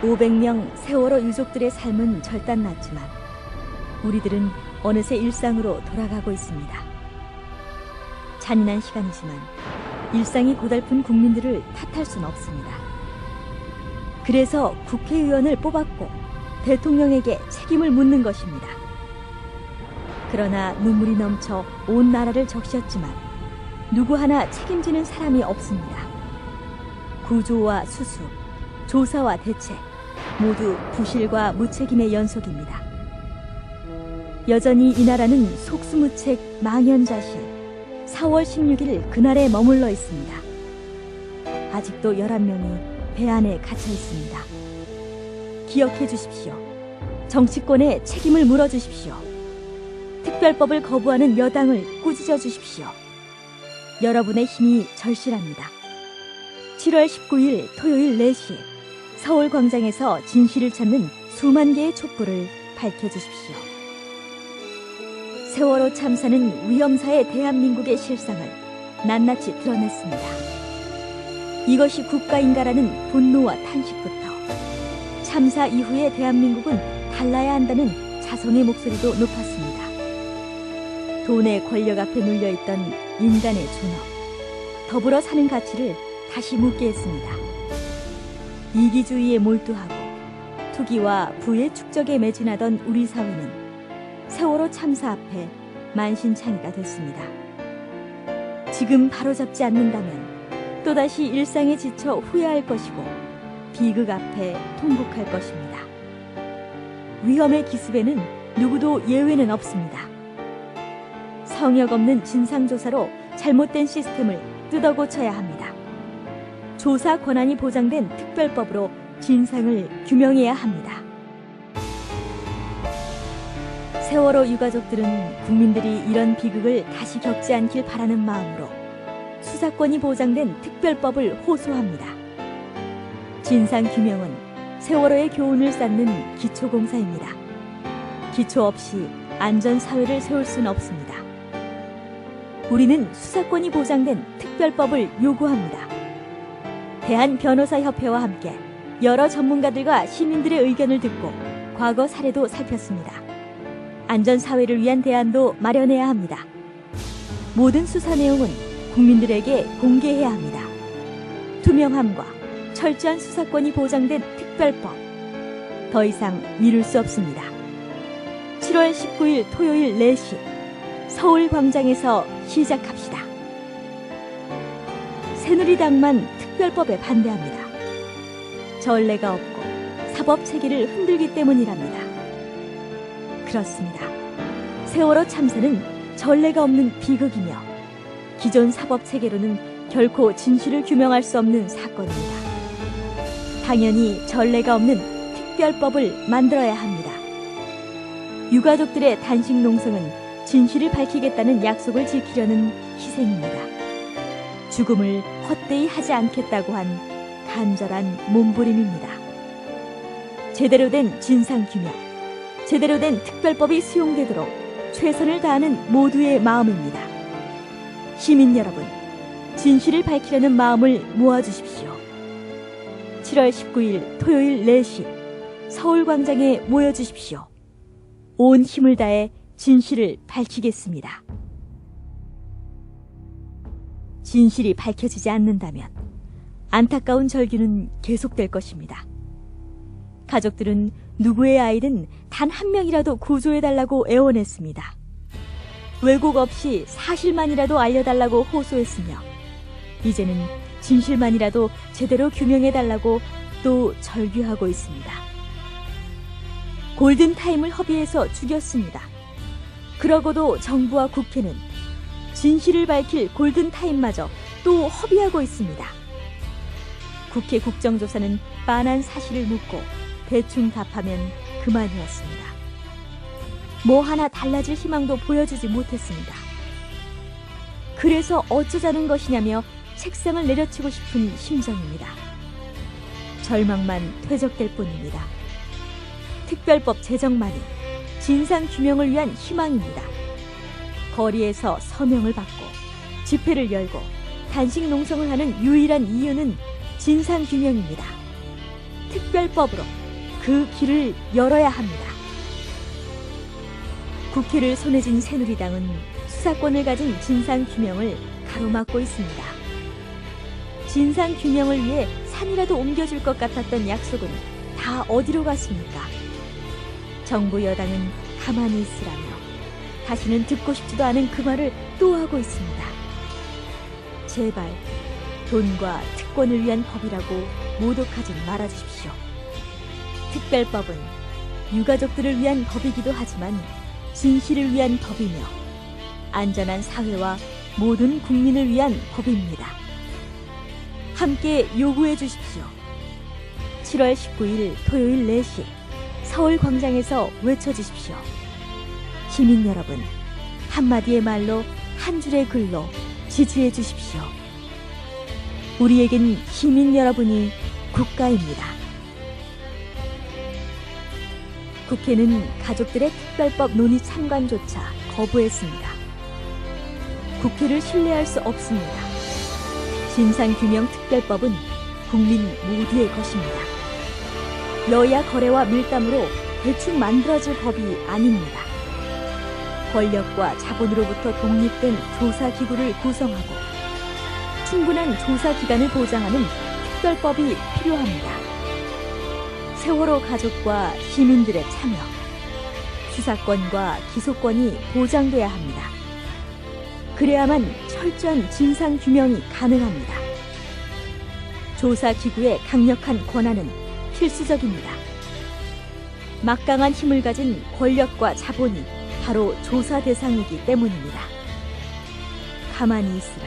500명 세월호 유족들의 삶은 절단났지만 우리들은 어느새 일상으로 돌아가고 있습니다. 잔인한 시간이지만 일상이 고달픈 국민들을 탓할 수는 없습니다. 그래서 국회의원을 뽑았고 대통령에게 책임을 묻는 것입니다. 그러나 눈물이 넘쳐 온 나라를 적셨지만 누구 하나 책임지는 사람이 없습니다. 구조와 수습, 조사와 대책 모두 부실과 무책임의 연속입니다. 여전히 이 나라는 속수무책 망연자실 4월 16일 그날에 머물러 있습니다. 아직도 11명이 배 안에 갇혀 있습니다. 기억해 주십시오. 정치권에 책임을 물어주십시오. 특별법을 거부하는 여당을 꾸짖어 주십시오. 여러분의 힘이 절실합니다. 7월 19일 토요일 4시 서울광장에서 진실을 찾는 수만 개의 촛불을 밝혀주십시오. 세월호 참사는 위험사의 대한민국의 실상을 낱낱이 드러냈습니다. 이것이 국가인가라는 분노와 탄식부터 참사 이후의 대한민국은 달라야 한다는 자성의 목소리도 높았습니다. 돈의 권력 앞에 눌려있던 인간의 존엄, 더불어 사는 가치를 다시 묻게 했습니다. 이기주의에 몰두하고 투기와 부의 축적에 매진하던 우리 사회는 세월호 참사 앞에 만신창이가 됐습니다. 지금 바로잡지 않는다면 또다시 일상에 지쳐 후회할 것이고 비극 앞에 통곡할 것입니다. 위험의 기습에는 누구도 예외는 없습니다. 성역 없는 진상조사로 잘못된 시스템을 뜯어고쳐야 합니다. 조사 권한이 보장된 특별법으로 진상을 규명해야 합니다. 세월호 유가족들은 국민들이 이런 비극을 다시 겪지 않길 바라는 마음으로 수사권이 보장된 특별법을 호소합니다. 진상규명은 세월호의 교훈을 쌓는 기초공사입니다. 기초 없이 안전사회를 세울 수는 없습니다. 우리는 수사권이 보장된 특별법을 요구합니다. 대한변호사협회와 함께 여러 전문가들과 시민들의 의견을 듣고 과거 사례도 살폈습니다. 안전사회를 위한 대안도 마련해야 합니다. 모든 수사 내용은 국민들에게 공개해야 합니다. 투명함과 철저한 수사권이 보장된 특별법. 더 이상 미룰 수 없습니다. 7월 19일 토요일 4시 서울광장에서 시작합시다. 새누리당만 특별법에 반대합니다. 전례가 없고 사법체계를 흔들기 때문이랍니다. 그렇습니다. 세월호 참사는 전례가 없는 비극이며 기존 사법체계로는 결코 진실을 규명할 수 없는 사건입니다. 당연히 전례가 없는 특별법을 만들어야 합니다. 유가족들의 단식 농성은 진실을 밝히겠다는 약속을 지키려는 희생입니다. 죽음을 헛되이 하지 않겠다고 한 간절한 몸부림입니다. 제대로 된 진상규명, 제대로 된 특별법이 수용되도록 최선을 다하는 모두의 마음입니다. 시민 여러분, 진실을 밝히려는 마음을 모아주십시오. 7월 19일 토요일 4시 서울광장에 모여주십시오. 온 힘을 다해 진실을 밝히겠습니다. 진실이 밝혀지지 않는다면 안타까운 절규는 계속될 것입니다. 가족들은 누구의 아이든 단 한 명이라도 구조해달라고 애원했습니다. 왜곡 없이 사실만이라도 알려달라고 호소했으며 이제는 진실만이라도 제대로 규명해달라고 또 절규하고 있습니다. 골든타임을 허비해서 죽였습니다. 그러고도 정부와 국회는 진실을 밝힐 골든타임마저 또 허비하고 있습니다. 국회 국정조사는 빤한 사실을 묻고 대충 답하면 그만이었습니다. 뭐 하나 달라질 희망도 보여주지 못했습니다. 그래서 어쩌자는 것이냐며 책상을 내려치고 싶은 심정입니다. 절망만 퇴적될 뿐입니다. 특별법 제정만이 진상규명을 위한 희망입니다. 거리에서 서명을 받고 집회를 열고 단식 농성을 하는 유일한 이유는 진상규명입니다. 특별법으로 그 길을 열어야 합니다. 국회를 손에 쥔 새누리당은 수사권을 가진 진상규명을 가로막고 있습니다. 진상규명을 위해 산이라도 옮겨줄 것 같았던 약속은 다 어디로 갔습니까? 정부 여당은 가만히 있으라며 다시는 듣고 싶지도 않은 그 말을 또 하고 있습니다. 제발 돈과 특권을 위한 법이라고 모독하지 말아주십시오. 특별법은 유가족들을 위한 법이기도 하지만 진실을 위한 법이며 안전한 사회와 모든 국민을 위한 법입니다. 함께 요구해 주십시오. 7월 19일 토요일 4시 서울광장에서 외쳐주십시오. 시민 여러분, 한마디의 말로 한 줄의 글로 지지해 주십시오. 우리에겐 시민 여러분이 국가입니다. 국회는 가족들의 특별법 논의 참관조차 거부했습니다. 국회를 신뢰할 수 없습니다. 진상규명 특별법은 국민 모두의 것입니다. 여야 거래와 밀담으로 대충 만들어질 법이 아닙니다. 권력과 자본으로부터 독립된 조사기구를 구성하고 충분한 조사기간을 보장하는 특별법이 필요합니다. 세월호 가족과 시민들의 참여, 수사권과 기소권이 보장돼야 합니다. 그래야만 철저한 진상규명이 가능합니다. 조사기구의 강력한 권한은 필수적입니다. 막강한 힘을 가진 권력과 자본이 바로 조사 대상이기 때문입니다. 가만히 있으라.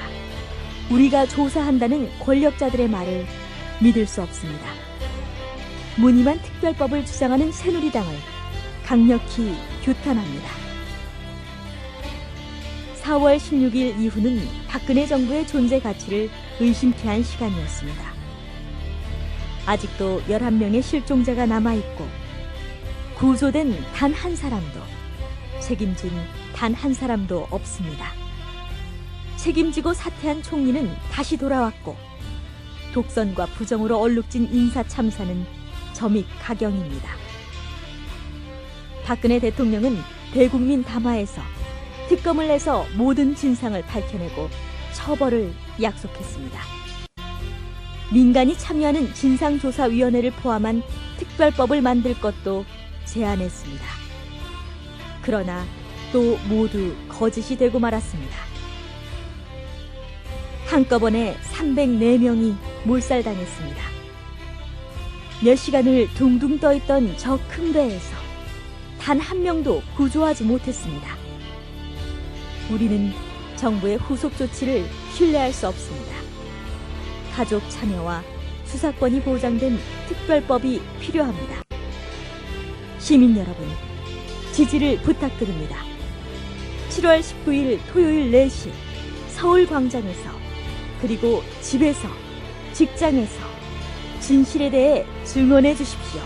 우리가 조사한다는 권력자들의 말을 믿을 수 없습니다. 무늬만 특별법을 주장하는 새누리당을 강력히 규탄합니다. 4월 16일 이후는 박근혜 정부의 존재 가치를 의심케 한 시간이었습니다. 아직도 11명의 실종자가 남아있고 구조된 단 한 사람도, 책임진 단 한 사람도 없습니다. 책임지고 사퇴한 총리는 다시 돌아왔고 독선과 부정으로 얼룩진 인사참사는 점입가경입니다. 박근혜 대통령은 대국민 담화에서 특검을 내서 모든 진상을 밝혀내고 처벌을 약속했습니다. 민간이 참여하는 진상조사위원회를 포함한 특별법을 만들 것도 제안했습니다. 그러나 또 모두 거짓이 되고 말았습니다. 한꺼번에 304명이 몰살당했습니다. 몇 시간을 둥둥 떠있던 저 큰 배에서 단 한 명도 구조하지 못했습니다. 우리는 정부의 후속 조치를 신뢰할 수 없습니다. 가족 참여와 수사권이 보장된 특별법이 필요합니다. 시민 여러분, 지지를 부탁드립니다. 7월 19일 토요일 4시 서울광장에서 그리고 집에서, 직장에서 진실에 대해 증언해 주십시오.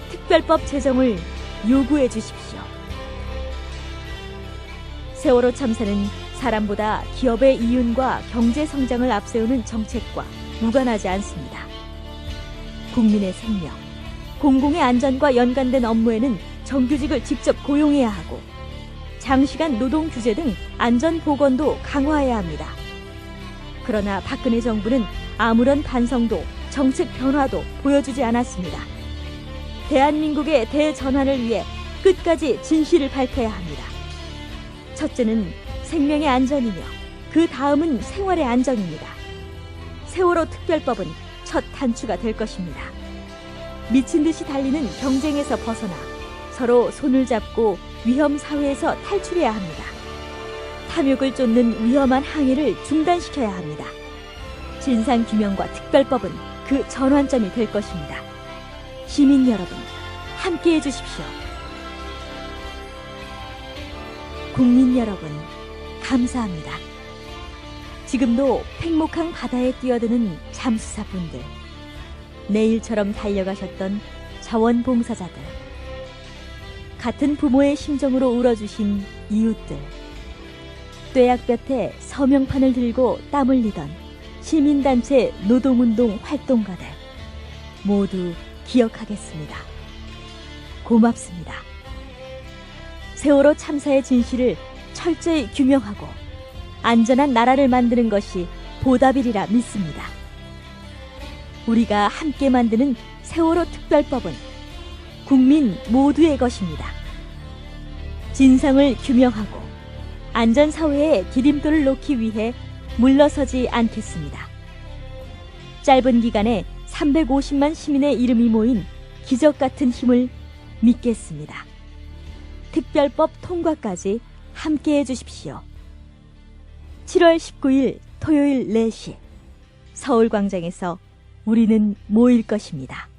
특별법 제정을 요구해 주십시오. 세월호 참사는 사람보다 기업의 이윤과 경제 성장을 앞세우는 정책과 무관하지 않습니다. 국민의 생명, 공공의 안전과 연관된 업무에는 정규직을 직접 고용해야 하고 장시간 노동 규제 등 안전 보건도 강화해야 합니다. 그러나 박근혜 정부는 아무런 반성도 정책 변화도 보여주지 않았습니다. 대한민국의 대전환을 위해 끝까지 진실을 밝혀야 합니다. 첫째는 생명의 안전이며 그 다음은 생활의 안정입니다. 세월호 특별법은 첫 단추가 될 것입니다. 미친 듯이 달리는 경쟁에서 벗어나 서로 손을 잡고 위험 사회에서 탈출해야 합니다. 탐욕을 쫓는 위험한 항해를 중단시켜야 합니다. 진상규명과 특별법은 그 전환점이 될 것입니다. 시민 여러분, 함께해 주십시오. 국민 여러분, 감사합니다. 지금도 팽목항 바다에 뛰어드는 잠수사분들, 내일처럼 달려가셨던 자원봉사자들, 같은 부모의 심정으로 울어주신 이웃들, 뙤약볕에 서명판을 들고 땀 흘리던 시민단체 노동운동 활동가들, 모두 기억하겠습니다. 고맙습니다. 세월호 참사의 진실을 철저히 규명하고 안전한 나라를 만드는 것이 보답이리라 믿습니다. 우리가 함께 만드는 세월호 특별법은 국민 모두의 것입니다. 진상을 규명하고 안전사회의 디딤돌을 놓기 위해 물러서지 않겠습니다. 짧은 기간에 350만 시민의 이름이 모인 기적 같은 힘을 믿겠습니다. 특별법 통과까지 함께해 주십시오. 7월 19일 토요일 4시 서울광장에서 우리는 모일 것입니다.